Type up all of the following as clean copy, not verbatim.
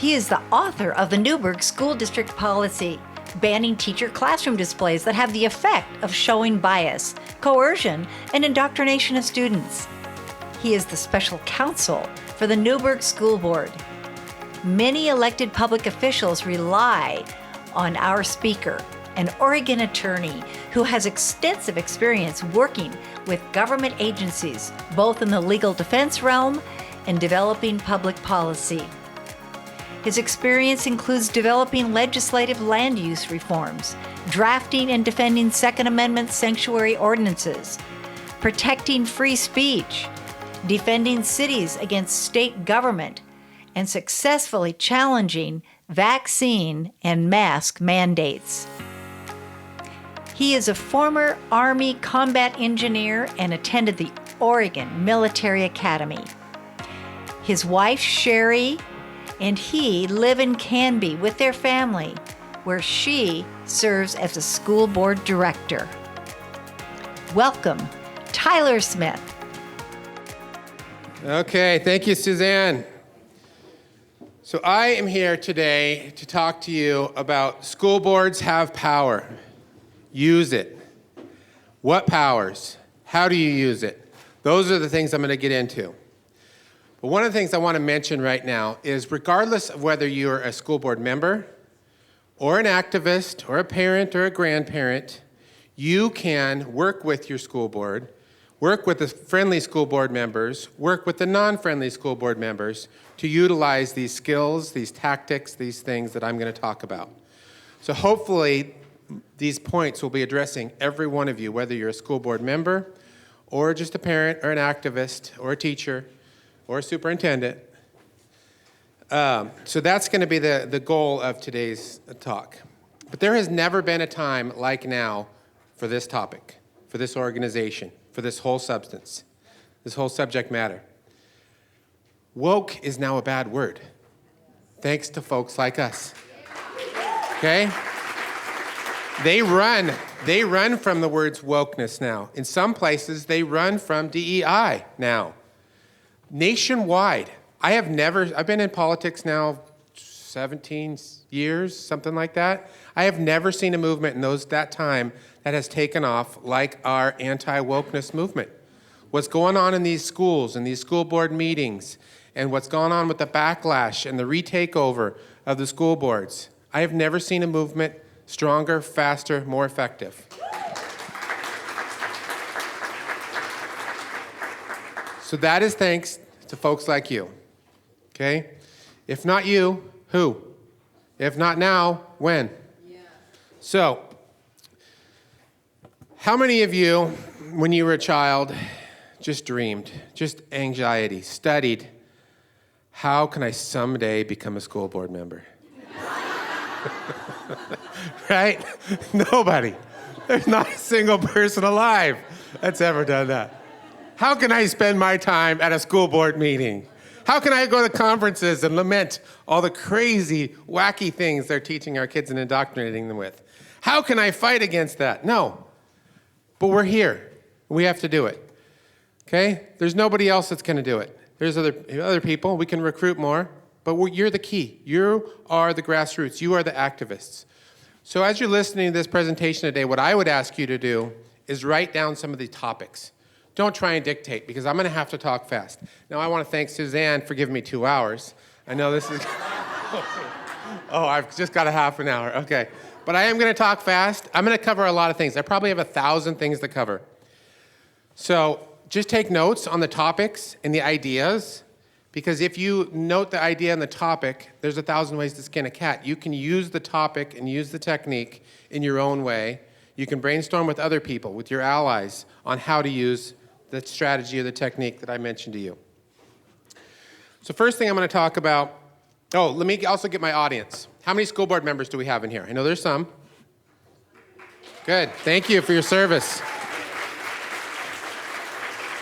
He is the author of the Newberg School District Policy, banning teacher classroom displays that have the effect of showing bias, coercion, and indoctrination of students. He is the Special Counsel for the Newberg School Board. Many elected public officials rely on our speaker, an Oregon attorney who has extensive experience working with government agencies, both in the legal defense realm and developing public policy. His experience includes developing legislative land use reforms, drafting and defending Second Amendment Sanctuary Ordinances, protecting free speech, defending cities against state government, and successfully challenging vaccine and mask mandates. He is a former Army combat engineer and attended the Oregon Military Academy. His wife, Sherry, and he live in Canby with their family, where she serves as a school board director. Welcome, Tyler Smith. Okay, thank you, Suzanne. So I am here today to talk to you about school boards have power. Use it. What powers? How do you use it? Those are the things I'm going to get into. But one of the things I want to mention right now is regardless of whether you're a school board member or an activist or a parent or a grandparent, you can work with your school board, work with the friendly school board members, work with the non-friendly school board members to utilize these skills, these tactics, these things that I'm going to talk about. So hopefully these points will be addressing every one of you, whether you're a school board member or just a parent or an activist or a teacher or a superintendent. So that's going to be the goal of today's talk. But there has never been a time like now for this topic, for this organization, for this whole substance, this whole subject matter. Woke is now a bad word, thanks to folks like us. Okay? They run from the words wokeness now. In some places, they run from DEI now. Nationwide, I've been in politics now 17 years, something like that. I have never seen a movement in that time that has taken off like our anti-wokeness movement. What's going on in these schools and these school board meetings and what's going on with the backlash and the retakeover of the school boards. I have never seen a movement stronger, faster, more effective. So that is thanks to folks like you, okay? If not you, who? If not now, when? Yeah. So, how many of you, when you were a child, just dreamed, just anxiety, studied, how can I someday become a school board member? Right? Nobody. There's not a single person alive that's ever done that. How can I spend my time at a school board meeting? How can I go to conferences and lament all the crazy, wacky things they're teaching our kids and indoctrinating them with? How can I fight against that? No. But we're here. We have to do it. Okay? There's nobody else that's going to do it. There's other people. We can recruit more. But you're the key. You are the grassroots. You are the activists. So as you're listening to this presentation today, what I would ask you to do is write down some of the topics. Don't try and dictate, because I'm going to have to talk fast. Now, I want to thank Suzanne for giving me 2 hours. I know this is... Oh, I've just got a half an hour. Okay. But I am going to talk fast. I'm going to cover a lot of things. I probably have 1,000 things to cover. So just take notes on the topics and the ideas, because if you note the idea and the topic, there's 1,000 ways to skin a cat. You can use the topic and use the technique in your own way. You can brainstorm with other people, with your allies, on how to use the strategy or the technique that I mentioned to you. So first thing I'm going to talk about, let me also get my audience. How many school board members do we have in here? I know there's some. Good. Thank you for your service.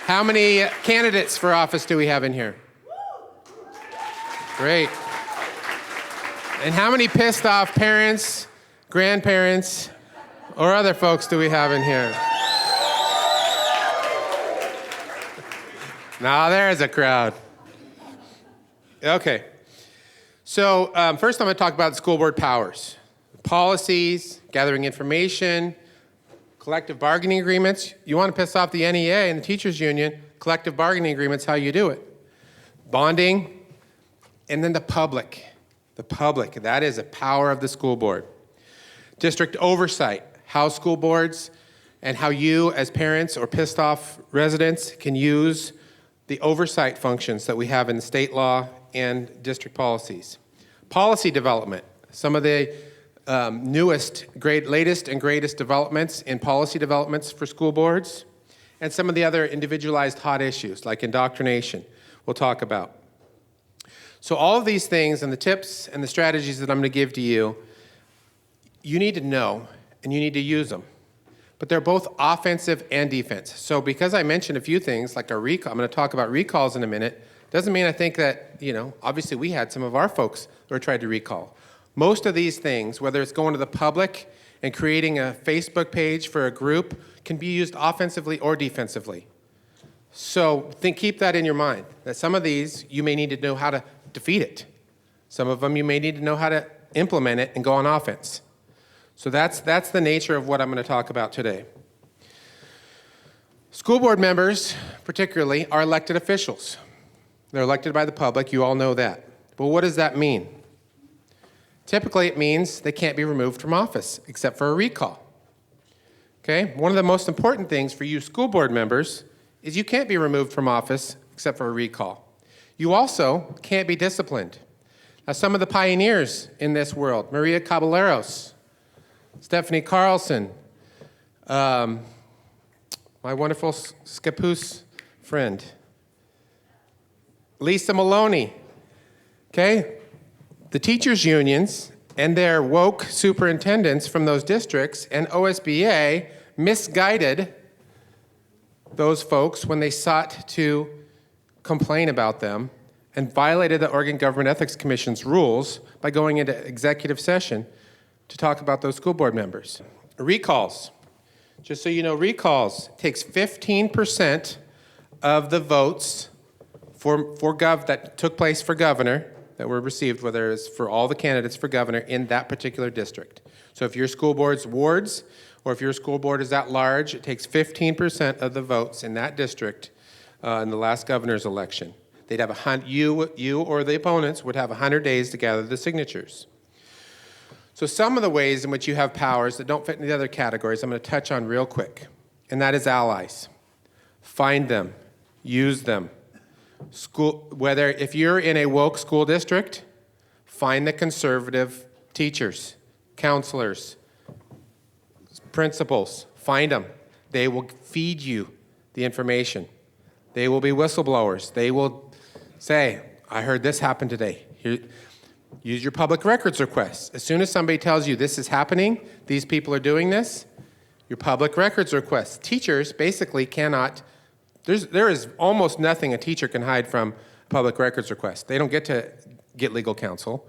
How many candidates for office do we have in here? Great. And how many pissed off parents, grandparents, or other folks do we have in here? Now there's a crowd. Okay. So first I'm going to talk about school board powers. Policies, gathering information, collective bargaining agreements. You want to piss off the NEA and the teachers union, collective bargaining agreements, how you do it. Bonding, and then the public. The public, that is a power of the school board. District oversight, how school boards and how you as parents or pissed off residents can use the oversight functions that we have in state law and district policies. Policy development, some of the latest and greatest developments in policy developments for school boards, and some of the other individualized hot issues like indoctrination we'll talk about. So all of these things and the tips and the strategies that I'm going to give to you, you need to know and you need to use them. But they're both offensive and defense. So because I mentioned a few things like a recall, I'm going to talk about recalls in a minute, doesn't mean I think that, obviously we had some of our folks who were tried to recall. Most of these things, whether it's going to the public and creating a Facebook page for a group, can be used offensively or defensively. So keep that in your mind, that some of these you may need to know how to defeat it. Some of them you may need to know how to implement it and go on offense. So that's the nature of what I'm going to talk about today. School board members, particularly, are elected officials. They're elected by the public, you all know that. But what does that mean? Typically, it means they can't be removed from office, except for a recall. Okay? One of the most important things for you school board members is you can't be removed from office, except for a recall. You also can't be disciplined. Now, some of the pioneers in this world, Maria Caballeros, Stephanie Carlson, my wonderful Scappoose friend, Lisa Maloney, okay? The teachers' unions and their woke superintendents from those districts and OSBA misguided those folks when they sought to complain about them and violated the Oregon Government Ethics Commission's rules by going into executive session to talk about those school board members. Recalls. Just so you know, recalls takes 15% of the votes that took place for governor that were received, whether it's for all the candidates for governor in that particular district. So if your school board's wards or if your school board is at large, it takes 15% of the votes in that district in the last governor's election. They'd have you or the opponents would have 100 days to gather the signatures. So some of the ways in which you have powers that don't fit in the other categories, I'm going to touch on real quick, and that is allies. Find them, use them. Whether if you're in a woke school district, find the conservative teachers, counselors, principals, find them. They will feed you the information. They will be whistleblowers. They will say, I heard this happen today. Here, use your public records requests. As soon as somebody tells you this is happening, these people are doing this, your public records requests. Teachers basically cannot, there is almost nothing a teacher can hide from public records requests. They don't get to get legal counsel.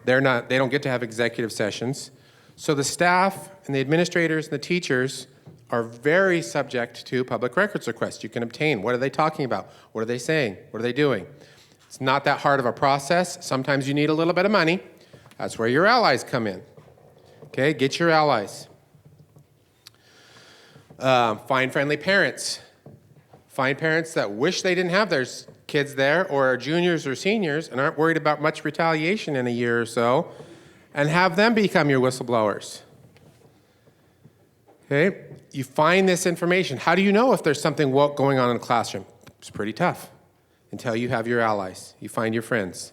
They don't get to have executive sessions. So the staff and the administrators and the teachers are very subject to public records requests you can obtain. What are they talking about? What are they saying? What are they doing? It's not that hard of a process. Sometimes you need a little bit of money. That's where your allies come in. Okay, get your allies. Find friendly parents. Find parents that wish they didn't have their kids there or are juniors or seniors and aren't worried about much retaliation in a year or so, and have them become your whistleblowers. Okay, you find this information. How do you know if there's something woke going on in the classroom? It's pretty tough until you have your allies. You find your friends.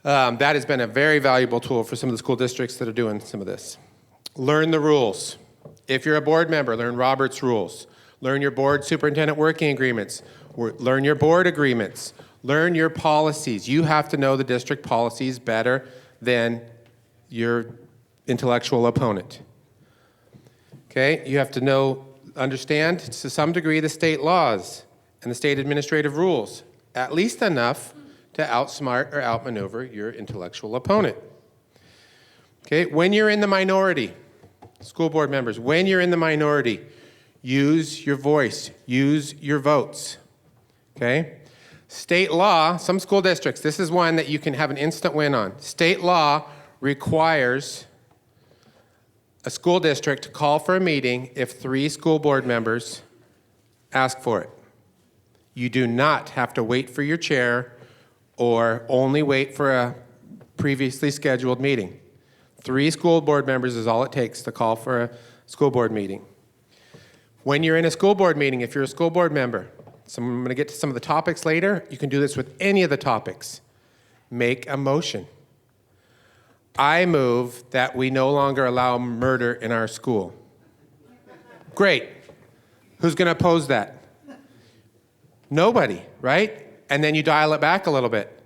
That has been a very valuable tool for some of the school districts that are doing some of this. Learn the rules. If you're a board member, learn Robert's rules. Learn your board superintendent working agreements. Learn your board agreements. Learn your policies. You have to know the district policies better than your intellectual opponent. Okay, you have to understand to some degree the state laws and the state administrative rules, at least enough to outsmart or outmaneuver your intellectual opponent. Okay, when you're in the minority, school board members, when you're in the minority, use your voice, use your votes. Okay, State law, some school districts, this is one that you can have an instant win on. State law requires a school district to call for a meeting if 3 school board members ask for it. You do not have to wait for your chair or only wait for a previously scheduled meeting. 3 school board members is all it takes to call for a school board meeting. When you're in a school board meeting, if you're a school board member, I'm going to get to some of the topics later. You can do this with any of the topics. Make a motion. I move that we no longer allow murder in our school. Great. Who's going to oppose that? Nobody, right? And then you dial it back a little bit.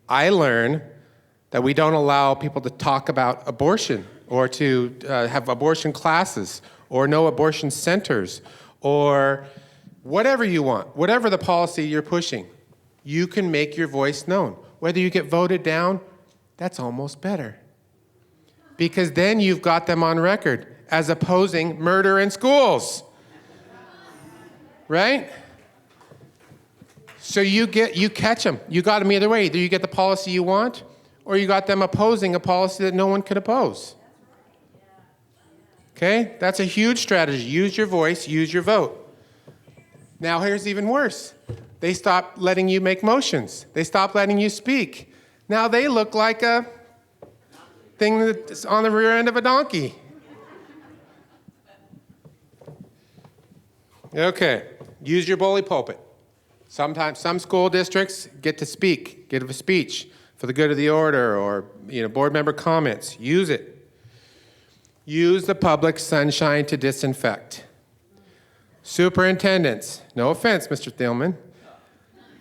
I learn that we don't allow people to talk about abortion or to have abortion classes or no abortion centers or whatever you want, whatever the policy you're pushing. You can make your voice known. Whether you get voted down, that's almost better. Because then you've got them on record as opposing murder in schools. Right? So you catch them. You got them either way. Either you get the policy you want, or you got them opposing a policy that no one could oppose. Okay? That's a huge strategy. Use your voice, use your vote. Now here's even worse. They stop letting you make motions. They stop letting you speak. Now they look like a thing that's on the rear end of a donkey. Okay, use your bully pulpit. Sometimes some school districts get to speak, give a speech for the good of the order or board member comments. Use it. Use the public sunshine to disinfect. Superintendents, no offense, Mr. Thielman.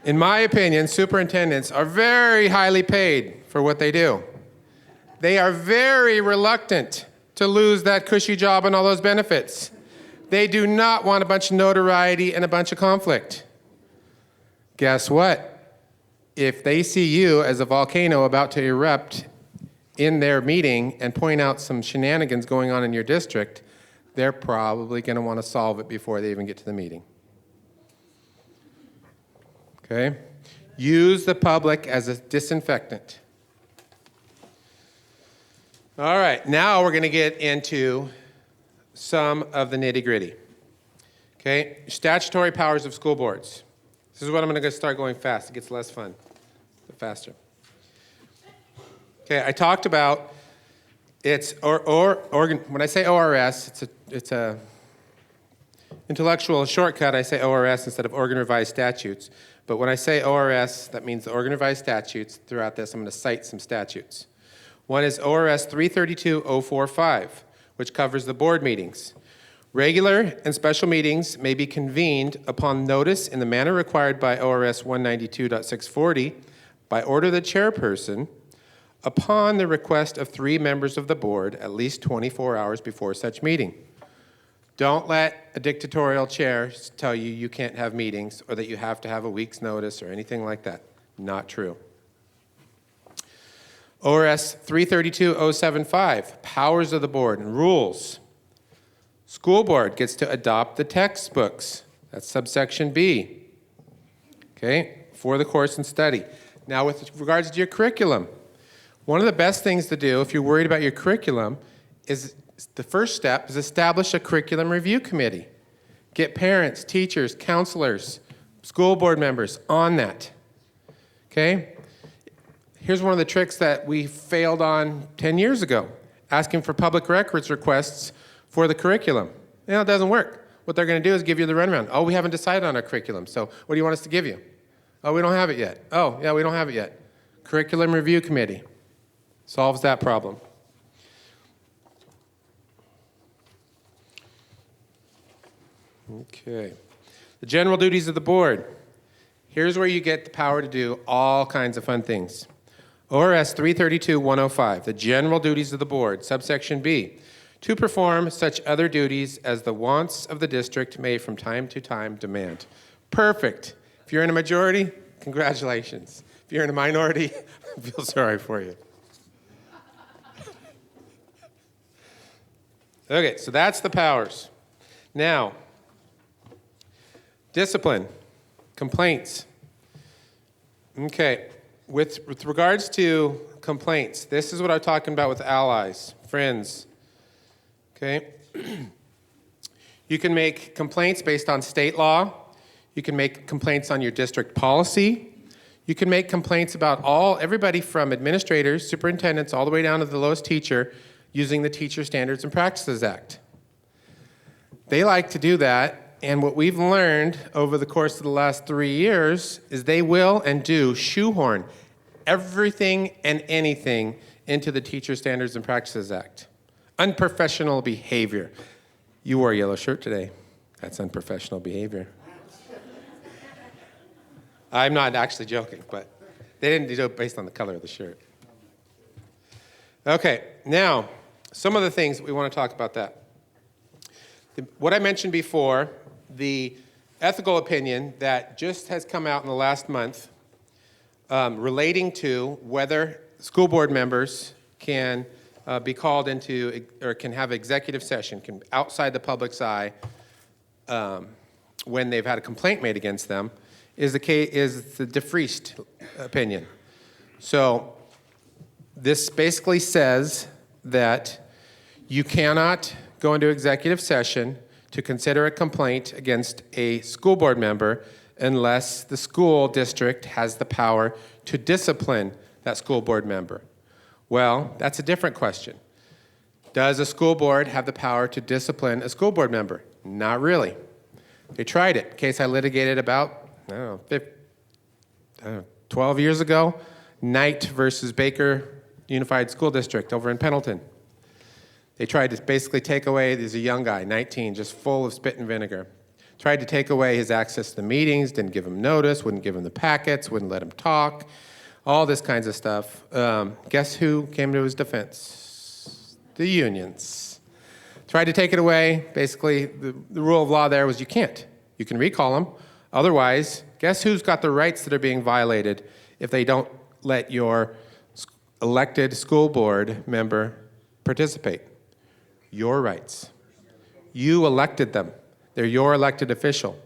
In my opinion, superintendents are very highly paid for what they do. They are very reluctant to lose that cushy job and all those benefits. They do not want a bunch of notoriety and a bunch of conflict. Guess what? If they see you as a volcano about to erupt in their meeting and point out some shenanigans going on in your district, they're probably going to want to solve it before they even get to the meeting. Okay? Use the public as a disinfectant. All right, now we're going to get into some of the nitty-gritty. Okay? Statutory powers of school boards. This is what I'm going to start going fast. It gets less fun, but faster. Okay, I talked about when I say ORS, it's a intellectual shortcut. I say ORS instead of Oregon Revised Statutes. But when I say ORS, that means the Oregon Revised Statutes. Throughout this, I'm going to cite some statutes. One is ORS 332.045, which covers the board meetings. Regular and special meetings may be convened upon notice in the manner required by ORS 192.640 by order of the chairperson upon the request of 3 members of the board at least 24 hours before such meeting. Don't let a dictatorial chair tell you you can't have meetings or that you have to have a week's notice or anything like that. Not true. ORS 332.075, powers of the board and rules. School board gets to adopt the textbooks. That's subsection B. Okay, for the course and study. Now with regards to your curriculum, one of the best things to do if you're worried about your curriculum is the first step is establish a curriculum review committee. Get parents, teachers, counselors, school board members on that. Okay? Here's one of the tricks that we failed on 10 years ago, asking for public records requests for the curriculum. It doesn't work. What they're going to do is give you the runaround. Oh, we haven't decided on our curriculum, so what do you want us to give you? Oh, we don't have it yet. Oh, yeah, we don't have it yet. Curriculum Review Committee solves that problem. Okay. The general duties of the board. Here's where you get the power to do all kinds of fun things. ORS 332.105, the general duties of the board, subsection B, to perform such other duties as the wants of the district may from time to time demand. Perfect. If you're in a majority, congratulations. If you're in a minority, I feel sorry for you. Okay, so that's the powers. Now, discipline, complaints. Okay, with regards to complaints, this is what I'm talking about with allies, friends. Okay, you can make complaints based on state law. You can make complaints on your district policy. You can make complaints about everybody from administrators, superintendents, all the way down to the lowest teacher using the Teacher Standards and Practices Act. They like to do that, and what we've learned over the course of the last 3 years is they will and do shoehorn everything and anything into the Teacher Standards and Practices Act. Unprofessional behavior. You wore a yellow shirt today. That's unprofessional behavior. I'm not actually joking, but they didn't do it based on the color of the shirt. Okay, now, some of the things we want to talk about that. What I mentioned before, the ethical opinion that just has come out in the last month relating to whether school board members can be called into, or can have executive session, can outside the public's eye when they've had a complaint made against them, is the DeFriest opinion. So this basically says that you cannot go into executive session to consider a complaint against a school board member unless the school district has the power to discipline that school board member. Well, that's a different question. Does a school board have the power to discipline a school board member? Not really. They tried it. Case I litigated about 12 years ago, Knight versus Baker Unified School District over in Pendleton. They tried to basically take away, there's a young guy, 19, just full of spit and vinegar. Tried to take away his access to the meetings, didn't give him notice, wouldn't give him the packets, wouldn't let him talk, all this kinds of stuff. Guess who came to his defense? The unions. Tried to take it away. Basically, the rule of law there was you can't. You can recall them. Otherwise, guess who's got the rights that are being violated if they don't let your elected school board member participate? Your rights. You elected them. They're your elected official.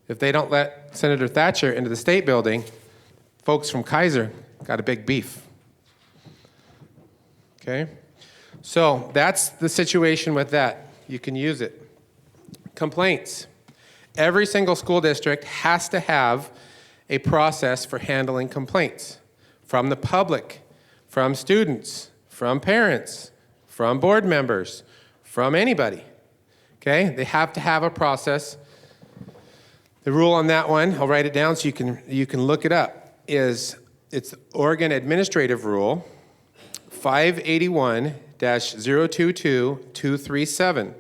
If they don't let Senator Thatcher into the state building, folks from Kaiser got a big beef. Okay? So that's the situation with that. You can use it. Complaints. Every single school district has to have a process for handling complaints from the public, from students, from parents, from board members, from anybody. Okay? They have to have a process. The rule on that one, I'll write it down so you can look it up, it's Oregon Administrative Rule 581-022-237.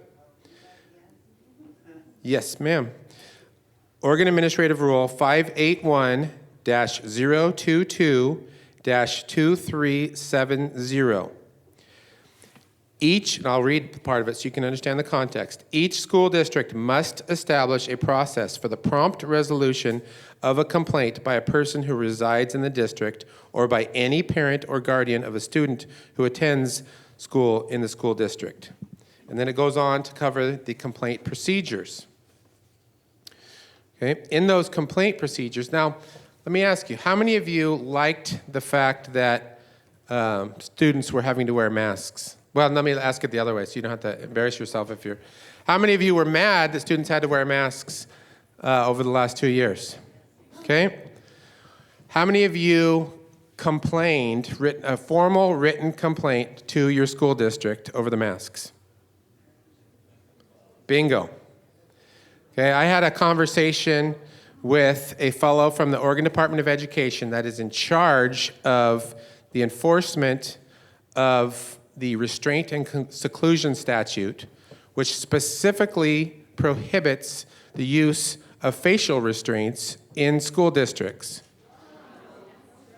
Yes, ma'am. Oregon Administrative Rule 581-022-2370. And I'll read part of it so you can understand the context. Each school district must establish a process for the prompt resolution of a complaint by a person who resides in the district or by any parent or guardian of a student who attends school in the school district. And then it goes on to cover the complaint procedures. Okay, in those complaint procedures, now let me ask you, how many of you liked the fact that students were having to wear masks? Well, let me ask it the other way so you don't have to embarrass yourself if you're... How many of you were mad that students had to wear masks over the last 2 years? Okay? How many of you complained, a formal written complaint to your school district over the masks? Bingo. Okay, I had a conversation with a fellow from the Oregon Department of Education that is in charge of the enforcement of the restraint and seclusion statute, which specifically prohibits the use of facial restraints in school districts.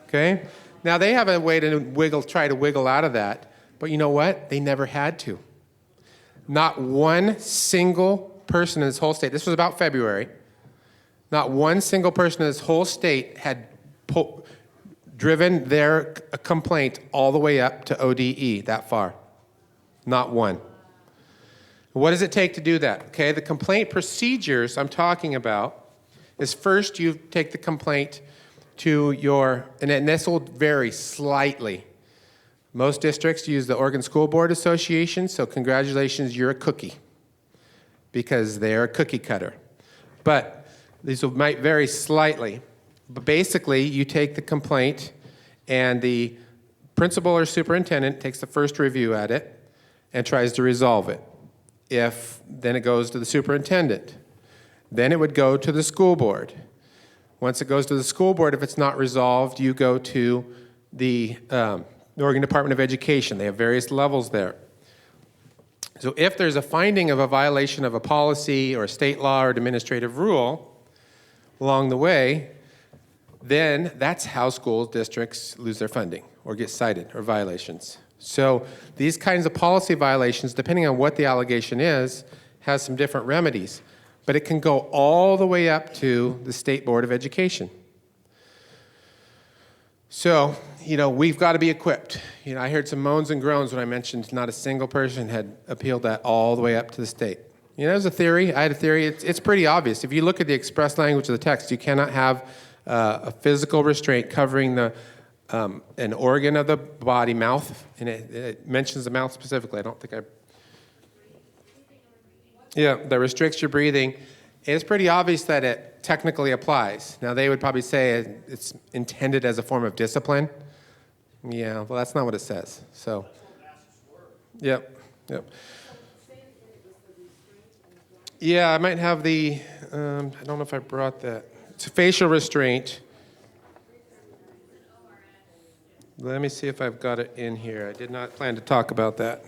Okay? Now they have a way to try to wiggle out of that, but you know what? They never had to. Not one single person in this whole state, this was about February, not one single person in this whole state had driven their complaint all the way up to ODE that far. Not one. What does it take to do that? Okay, the complaint procedures I'm talking about is first you take the complaint and this will vary slightly. Most districts use the Oregon School Board Association, so congratulations, you're a cookie, because they're a cookie cutter. But these might vary slightly. But basically, you take the complaint, and the principal or superintendent takes the first review at it and tries to resolve it. Then it goes to the superintendent. Then it would go to the school board. Once it goes to the school board, if it's not resolved, you go to the Oregon Department of Education. They have various levels there. So if there's a finding of a violation of a policy or a state law or administrative rule along the way, then that's how school districts lose their funding or get cited or violations. So these kinds of policy violations, depending on what the allegation is, has some different remedies. But it can go all the way up to the State Board of Education. So, we've got to be equipped. I heard some moans and groans when I mentioned not a single person had appealed that all the way up to the state. There's a theory. I had a theory. It's pretty obvious. If you look at the express language of the text, you cannot have a physical restraint covering an organ of the body, mouth, and it mentions the mouth specifically. I don't think that restricts your breathing. It's pretty obvious that it technically applies. Now, they would probably say it's intended as a form of discipline. Yeah, well, that's not what it says. So, yep. Yeah, I might have I don't know if I brought that. It's a facial restraint. Let me see if I've got it in here. I did not plan to talk about that.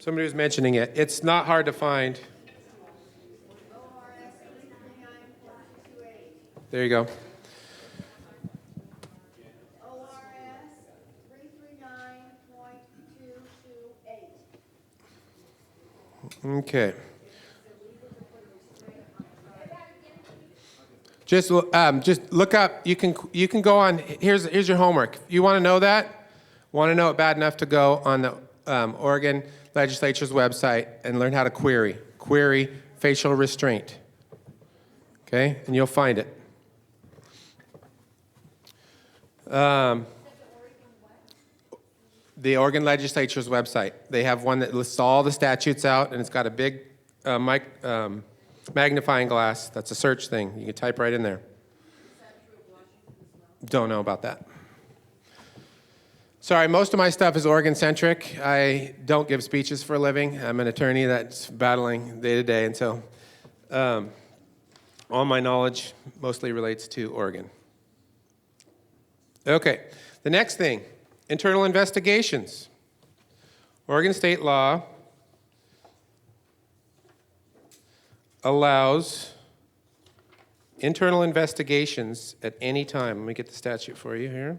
Somebody was mentioning it. It's not hard to find. There you go. Okay. Just look up. You can go on. Here's your homework. You want to know that? Want to know it bad enough to go on the Oregon Legislature's website and learn how to query facial restraint. Okay, and you'll find it. The Oregon Legislature's website. They have one that lists all the statutes out, and it's got a big magnifying glass. That's a search thing. You can type right in there. Don't know about that. Sorry, most of my stuff is Oregon-centric. I don't give speeches for a living. I'm an attorney that's battling day to day, and so all my knowledge mostly relates to Oregon. Okay, the next thing, internal investigations. Oregon state law allows internal investigations at any time. Let me get the statute for you here.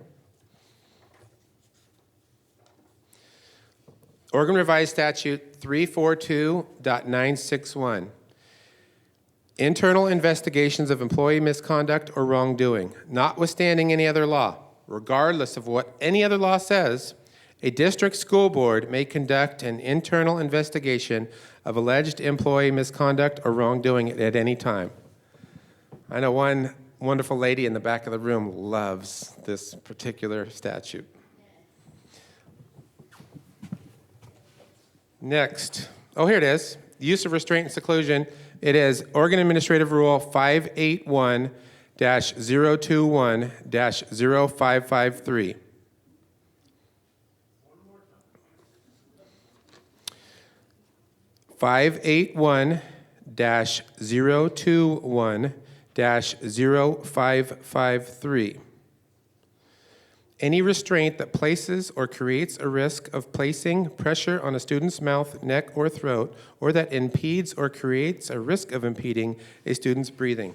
Oregon Revised Statute 342.961. Internal investigations of employee misconduct or wrongdoing, notwithstanding any other law, regardless of what any other law says, a district school board may conduct an internal investigation of alleged employee misconduct or wrongdoing at any time. I know one wonderful lady in the back of the room loves this particular statute. Next. Oh, here it is. Use of restraint and seclusion. It is Oregon Administrative Rule 581-021-0553. 581-021-0553. Any restraint that places or creates a risk of placing pressure on a student's mouth, neck, or throat, or that impedes or creates a risk of impeding a student's breathing.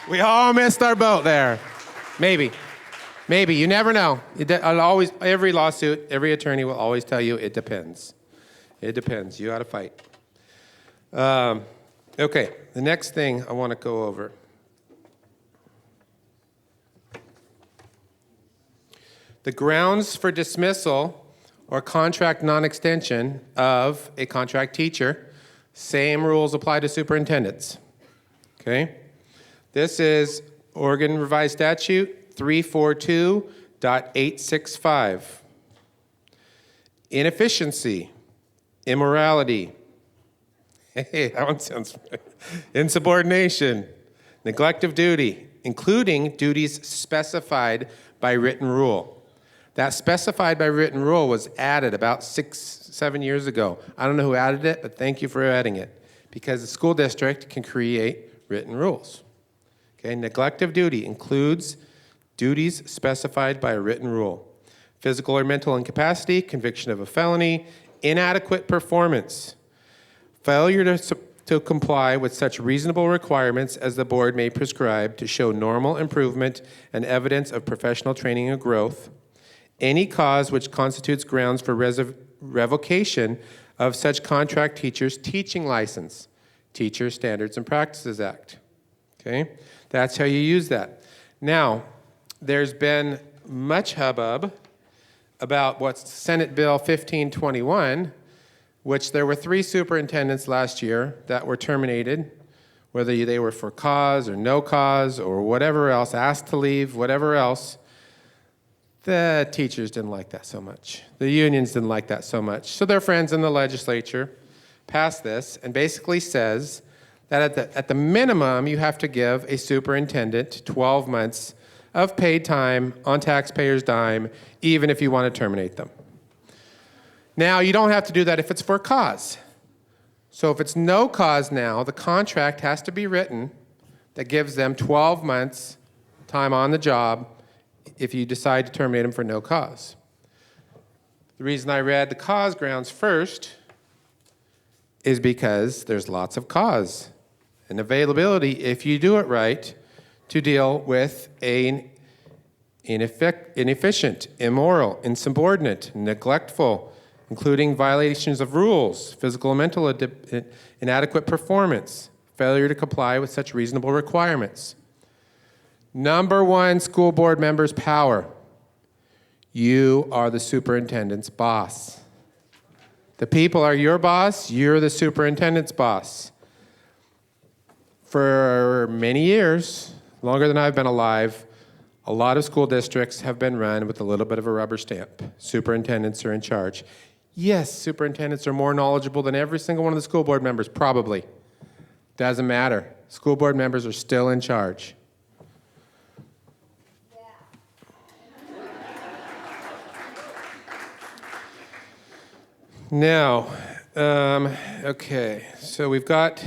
We all missed our boat there. Maybe. You never know. Every lawsuit, every attorney will always tell you it depends. It depends. You got to fight. Okay, the next thing I want to go over. The grounds for dismissal or contract non-extension of a contract teacher. Same rules apply to superintendents. Okay? This is Oregon Revised Statute 342.865. Inefficiency, immorality. Hey, that one sounds right. Insubordination, neglect of duty, including duties specified by written rule. That specified by written rule was added about 6-7 years ago. I don't know who added it, but thank you for adding it, because the school district can create written rules. Okay, neglect of duty includes duties specified by a written rule. Physical or mental incapacity, conviction of a felony, inadequate performance, failure to comply with such reasonable requirements as the board may prescribe to show normal improvement and evidence of professional training and growth, any cause which constitutes grounds for revocation of such contract teacher's teaching license, Teacher Standards and Practices Act. Okay, that's how you use that. Now, there's been much hubbub about what's Senate Bill 1521, which there were 3 superintendents last year that were terminated, whether they were for cause or no cause or whatever else, asked to leave, whatever else. The teachers didn't like that so much. The unions didn't like that so much. So their friends in the legislature passed this and basically says that at the minimum, you have to give a superintendent 12 months of paid time on taxpayers' dime, even if you want to terminate them. Now, you don't have to do that if it's for cause. So if it's no cause now, the contract has to be written that gives them 12 months time on the job if you decide to terminate them for no cause. The reason I read the cause grounds first is because there's lots of cause and availability, if you do it right, to deal with an inefficient, immoral, insubordinate, neglectful, including violations of rules, physical and mental inadequate performance, failure to comply with such reasonable requirements. Number 1, school board members' power. You are the superintendent's boss. The people are your boss, you're the superintendent's boss. For many years, longer than I've been alive, a lot of school districts have been run with a little bit of a rubber stamp. Superintendents are in charge. Yes, superintendents are more knowledgeable than every single one of the school board members, probably. Doesn't matter. School board members are still in charge. Now, okay, so we've got,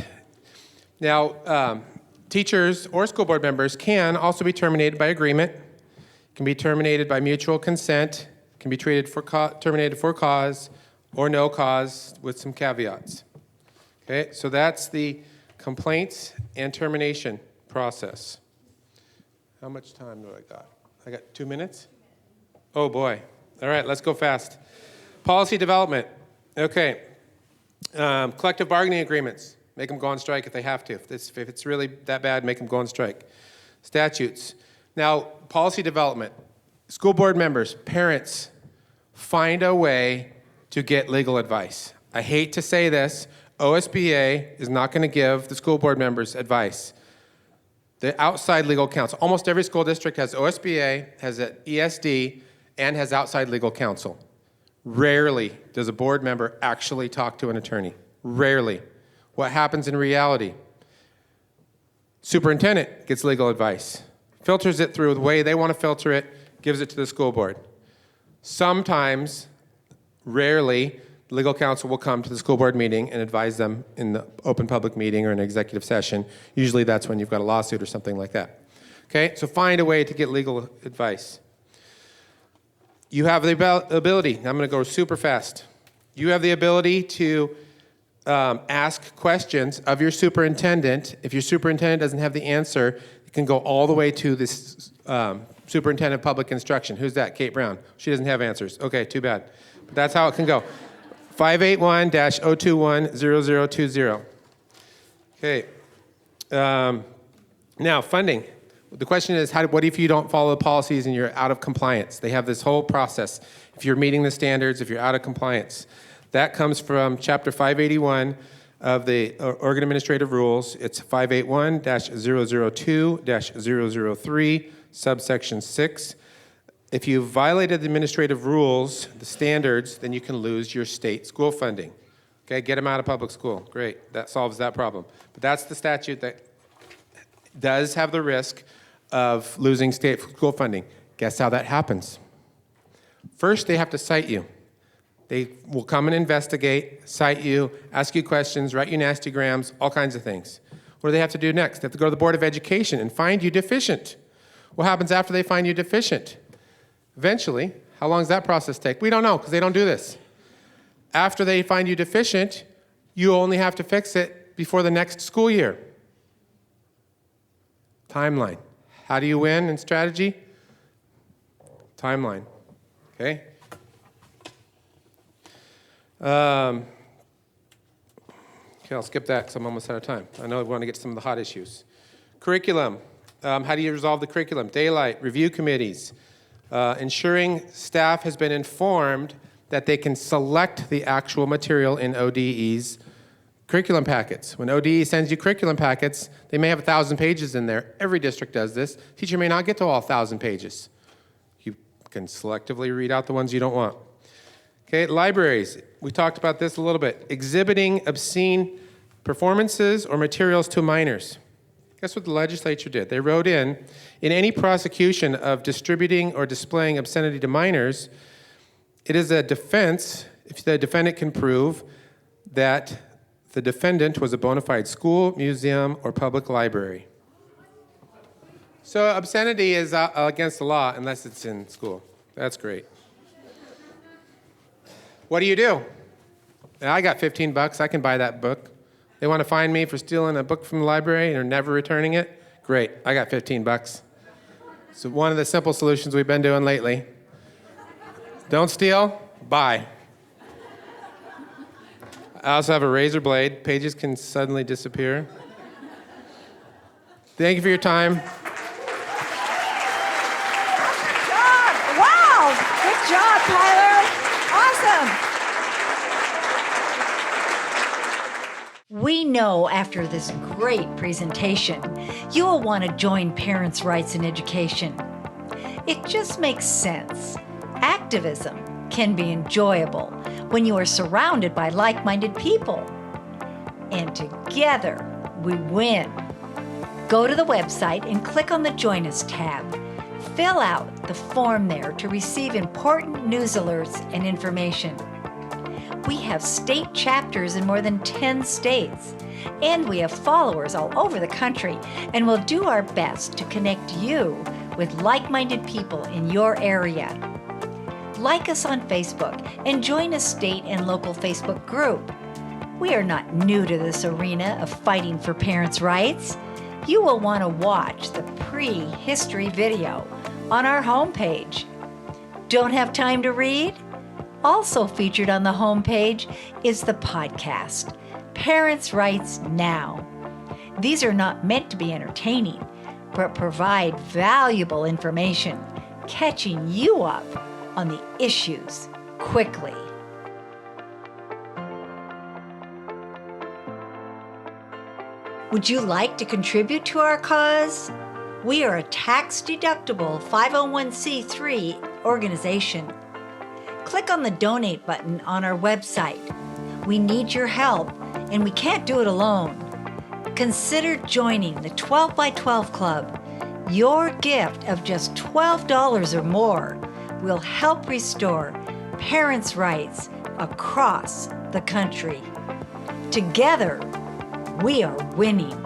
now, teachers or school board members can also be terminated by agreement, can be terminated by mutual consent, can be terminated for cause or no cause with some caveats. Okay, so that's the complaints and termination process. How much time do I got? I got 2 minutes? Oh boy. All right, let's go fast. Policy development. Okay. Collective bargaining agreements. Make them go on strike if they have to. If it's really that bad, make them go on strike. Statutes. Now, policy development. School board members, parents, find a way to get legal advice. I hate to say this, OSBA is not going to give the school board members advice. The outside legal counsel. Almost every school district has OSBA, has an ESD, and has outside legal counsel. Rarely does a board member actually talk to an attorney. Rarely. What happens in reality? Superintendent gets legal advice, filters it through the way they want to filter it, gives it to the school board. Sometimes, rarely, legal counsel will come to the school board meeting and advise them in the open public meeting or an executive session. Usually that's when you've got a lawsuit or something like that. Okay, so find a way to get legal advice. You have the ability, I'm going to go super fast. You have the ability to ask questions of your superintendent. If your superintendent doesn't have the answer, you can go all the way to this superintendent of public instruction. Who's that? Kate Brown. She doesn't have answers. Okay, too bad. But that's how it can go. 581-021-0020. Okay. Now, funding. The question is, what if you don't follow the policies and you're out of compliance? They have this whole process. If you're meeting the standards, if you're out of compliance. That comes from Chapter 581 of the Oregon Administrative Rules. It's 581-002-003, subsection 6. If you violated the administrative rules, the standards, then you can lose your state school funding. Okay, get them out of public school. Great, that solves that problem. But that's the statute that does have the risk of losing state school funding. Guess how that happens? First, they have to cite you. They will come and investigate, cite you, ask you questions, write you nastygrams, all kinds of things. What do they have to do next? They have to go to the Board of Education and find you deficient. What happens after they find you deficient? Eventually, how long does that process take? We don't know, because they don't do this. After they find you deficient, you only have to fix it before the next school year. Timeline. How do you win in strategy? Timeline. Okay? Okay, I'll skip that because I'm almost out of time. I know we want to get to some of the hot issues. Curriculum. How do you resolve the curriculum? Daylight, review committees. Ensuring staff has been informed that they can select the actual material in ODE's curriculum packets. When ODE sends you curriculum packets, they may have 1,000 pages in there. Every district does this. Teacher may not get to all 1,000 pages. You can selectively read out the ones you don't want. Okay, libraries. We talked about this a little bit. Exhibiting obscene performances or materials to minors. Guess what the legislature did? They wrote in any prosecution of distributing or displaying obscenity to minors, it is a defense if the defendant can prove that the defendant was a bona fide school, museum, or public library. So obscenity is against the law unless it's in school. That's great. What do? I got $15. I can buy that book. They want to fine me for stealing a book from the library and never returning it? Great. I got $15. So one of the simple solutions we've been doing lately. Don't steal, buy. I also have a razor blade. Pages can suddenly disappear. Thank you for your time. Good job. Wow. Good job, Tyler. Awesome. We know after this great presentation, you will want to join Parents' Rights in Education. It just makes sense. Activism can be enjoyable when you are surrounded by like-minded people. And together, we win. Go to the website and click on the Join Us tab. Fill out the form there to receive important news alerts and information. We have state chapters in more than 10 states, and we have followers all over the country, and we'll do our best to connect you with like-minded people in your area. Like us on Facebook and join a state and local Facebook group. We are not new to this arena of fighting for parents' rights. You will want to watch the PRIE history video on our homepage. Don't have time to read? Also featured on the homepage is the podcast, Parents' Rights Now. These are not meant to be entertaining, but provide valuable information, catching you up on the issues quickly. Would you like to contribute to our cause? We are a tax-deductible 501c3 organization. Click on the donate button on our website. We need your help, and we can't do it alone. Consider joining the 12 by 12 Club. Your gift of just $12 or more will help restore parents' rights across the country. Together, we are winning.